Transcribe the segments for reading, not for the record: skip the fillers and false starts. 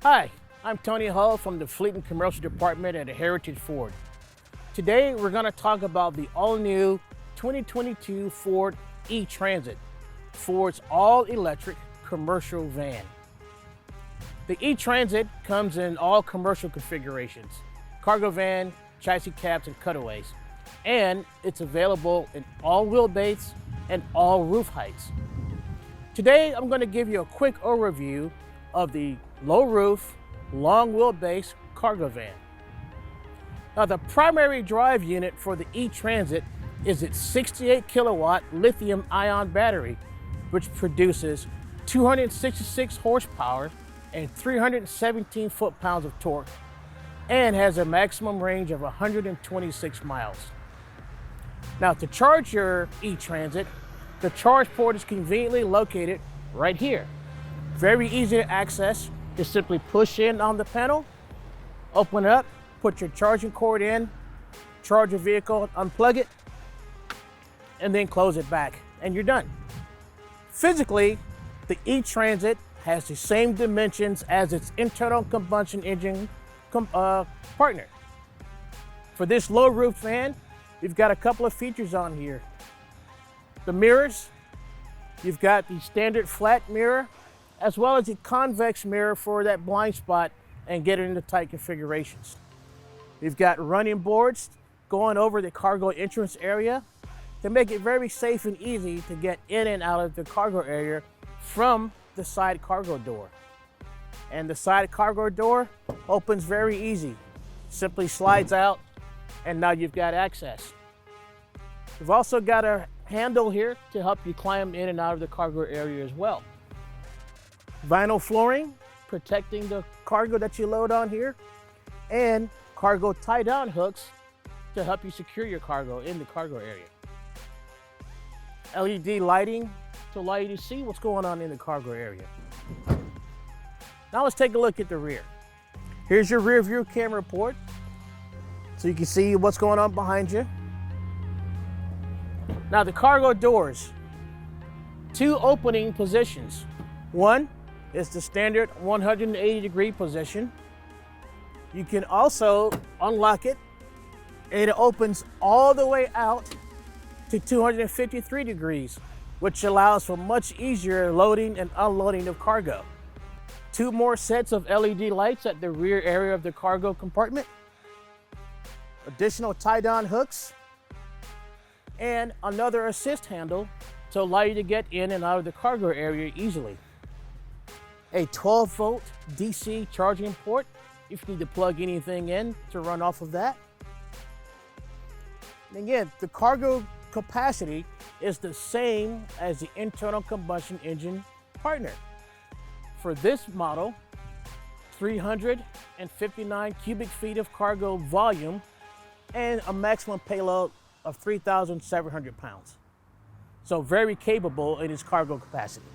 Hi, I'm Tony Hull from the Fleet and Commercial Department at Heritage Ford. Today we're going to talk about the all-new 2022 Ford E-Transit, Ford's all-electric commercial van. The E-Transit comes in all commercial configurations, cargo van, chassis cabs, and cutaways, and it's available in all wheelbase and all roof heights. Today I'm going to give you a quick overview of the low roof, long wheelbase cargo van. Now, the primary drive unit for the E-Transit is its 68 kilowatt lithium ion battery, which produces 266 horsepower and 317 foot-pounds of torque, and has a maximum range of 126 miles. Now, to charge your E-Transit, the charge port is conveniently located right here. Very easy to access. Just simply push in on the panel, open it up, put your charging cord in, charge your vehicle, unplug it, and then close it back, and you're done. Physically, the E-Transit has the same dimensions as its internal combustion engine partner. For this low roof van, you've got a couple of features on here. The mirrors, you've got the standard flat mirror, as well as a convex mirror for that blind spot and get it into tight configurations. You've got running boards going over the cargo entrance area to make it very safe and easy to get in and out of the cargo area from the side cargo door. And the side cargo door opens very easy. Simply slides out, and now you've got access. You've also got a handle here to help you climb in and out of the cargo area as well. Vinyl flooring protecting the cargo that you load on here, and cargo tie-down hooks to help you secure your cargo in the cargo area. LED lighting to allow you to see what's going on in the cargo area. Now let's take a look at the rear. Here's your rear view camera port, so you can see what's going on behind you. Now the cargo doors, two opening positions. One is the standard 180-degree position. You can also unlock it, and it opens all the way out to 253 degrees, which allows for much easier loading and unloading of cargo. Two more sets of LED lights at the rear area of the cargo compartment, additional tie-down hooks, and another assist handle to allow you to get in and out of the cargo area easily. A 12-volt DC charging port if you need to plug anything in to run off of that. And again, the cargo capacity is the same as the internal combustion engine partner. For this model, 359 cubic feet of cargo volume and a maximum payload of 3,700 pounds. So very capable in its cargo capacity.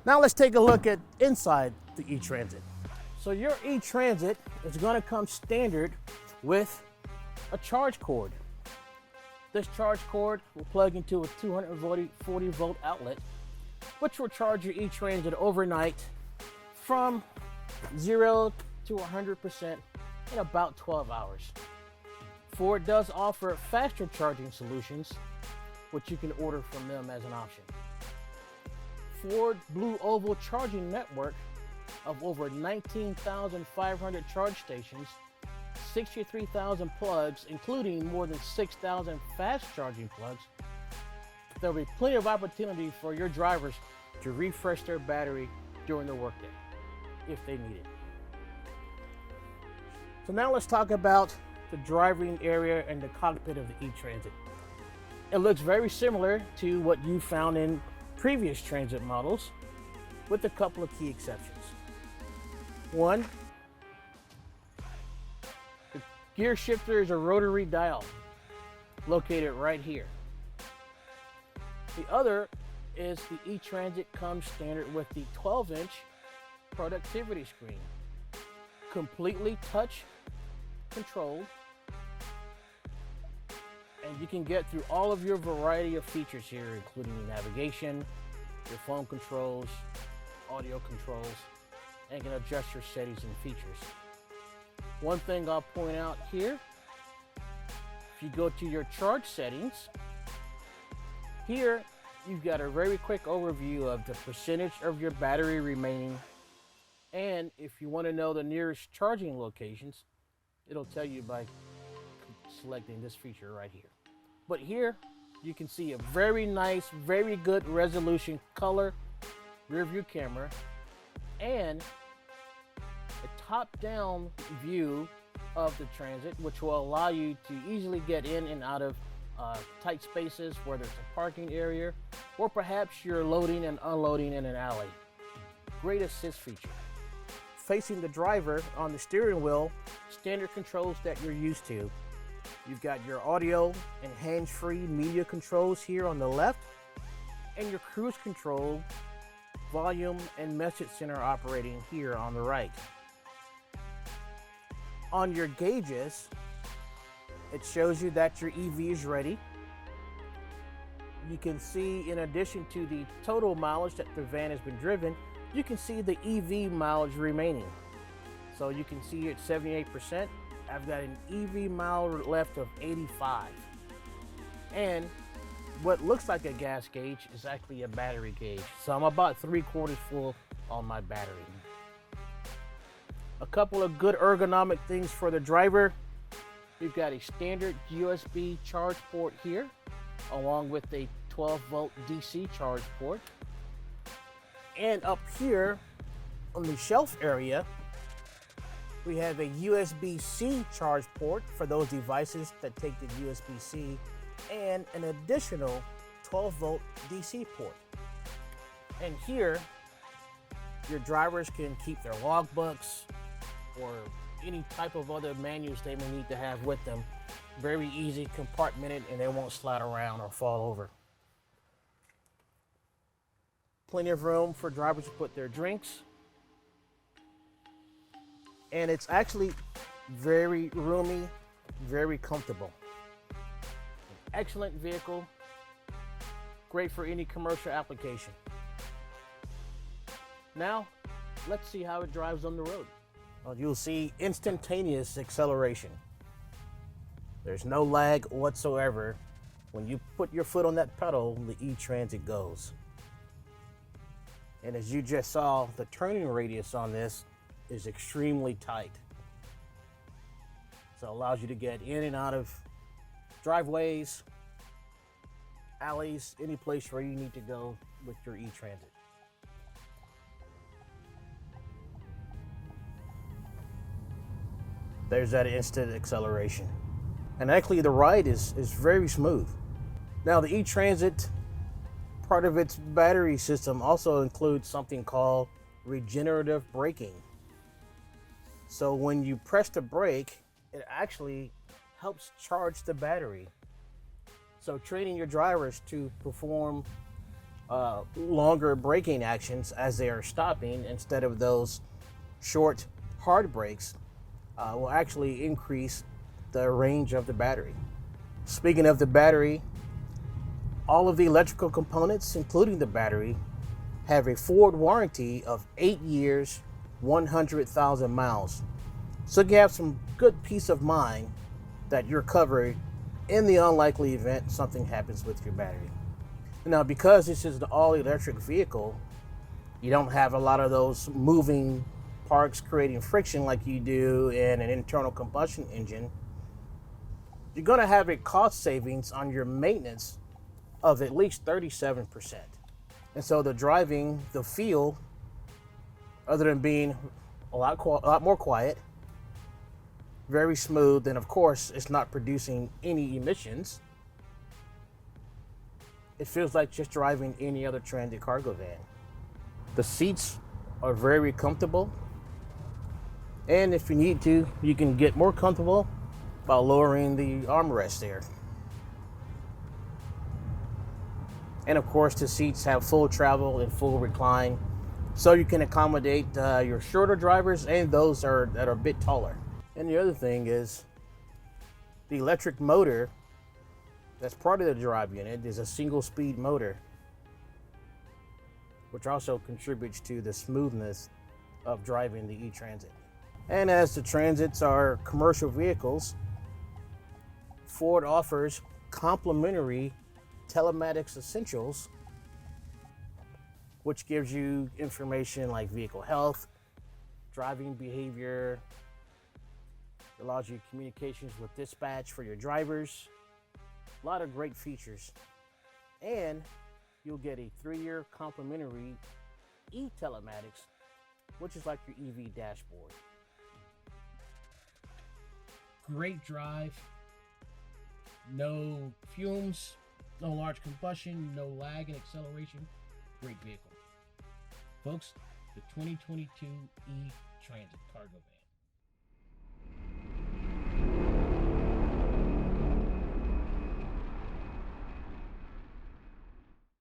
Now let's take a look at inside the E-Transit. So your E-Transit is going to come standard with a charge cord. This charge cord will plug into a 240 volt outlet, which will charge your E-Transit overnight from 0 to 100% in about 12 hours. Ford does offer faster charging solutions, which you can order from them as an option. Ford Blue Oval charging network of over 19,500 charge stations, 63,000 plugs, including more than 6,000 fast charging plugs. There will be plenty of opportunity for your drivers to refresh their battery during the workday, if they need it. So now let's talk about the driving area and the cockpit of the E-Transit. It looks very similar to what you found in previous Transit models, with a couple of key exceptions. One, the gear shifter is a rotary dial located right here. The other is the E-Transit comes standard with the 12-inch productivity screen, completely touch controlled, and you can get through all of your variety of features here, including navigation, your phone controls, audio controls, and can adjust your settings and features. One thing I'll point out here, if you go to your charge settings, here you've got a very quick overview of the percentage of your battery remaining, and if you want to know the nearest charging locations, it'll tell you by selecting this feature right here. But here you can see a very nice, very good resolution color rear view camera and a top-down view of the Transit, which will allow you to easily get in and out of tight spaces, whether it's a parking area or perhaps you're loading and unloading in an alley. Great assist feature. Facing the driver on the steering wheel, standard controls that you're used to. You've got your audio and hands-free media controls here on the left, and your cruise control, volume, and message center operating here on the right. On your gauges, it shows you that your EV is ready. You can see, in addition to the total mileage that the van has been driven, you can see the EV mileage remaining. So you can see at 78%, I've got an EV mile left of 85. And what looks like a gas gauge is actually a battery gauge. So I'm about 3/4 full on my battery. A couple of good ergonomic things for the driver. We've got a standard USB charge port here, along with a 12-volt DC charge port. And up here on the shelf area, we have a USB-C charge port for those devices that take the USB-C, and an additional 12-volt DC port. And here, your drivers can keep their logbooks or any type of other manuals they may need to have with them. Very easy, compartmented, and they won't slide around or fall over. Plenty of room for drivers to put their drinks. And it's actually very roomy, very comfortable. An excellent vehicle, great for any commercial application. Now, let's see how it drives on the road. Well, you'll see instantaneous acceleration. There's no lag whatsoever. When you put your foot on that pedal, the E-Transit goes. And as you just saw, the turning radius on this is extremely tight. So it allows you to get in and out of driveways, alleys, any place where you need to go with your E-Transit. There's that instant acceleration. And actually the ride is very smooth. Now the E-Transit, part of its battery system also includes something called regenerative braking. So when you press the brake, it actually helps charge the battery. So training your drivers to perform longer braking actions as they are stopping instead of those short, hard brakes will actually increase the range of the battery. Speaking of the battery, all of the electrical components, including the battery, have a forward warranty of 8 years, 100,000 miles. So you have some good peace of mind that you're covered in the unlikely event something happens with your battery. Now, because this is the all-electric vehicle, you don't have a lot of those moving parts creating friction like you do in an internal combustion engine. You're going to have a cost savings on your maintenance of at least 37%. And so the driving, the feel, other than being a lot more quiet, very smooth, and of course it's not producing any emissions. It feels like just driving any other Transit cargo van. The seats are very comfortable, and if you need to, you can get more comfortable by lowering the armrest there. And of course the seats have full travel and full recline, so you can accommodate your shorter drivers and those that are a bit taller. And the other thing is the electric motor that's part of the drive unit is a single speed motor, which also contributes to the smoothness of driving the e-Transit. And as the Transits are commercial vehicles, Ford offers complimentary Telematics Essentials, which gives you information like vehicle health, driving behavior, allows you communications with dispatch for your drivers, a lot of great features. And you'll get a 3-year complimentary e-Telematics, which is like your EV dashboard. Great drive, no fumes, no large combustion, no lag in acceleration. Great vehicle. Folks, the 2022 e-Transit cargo van.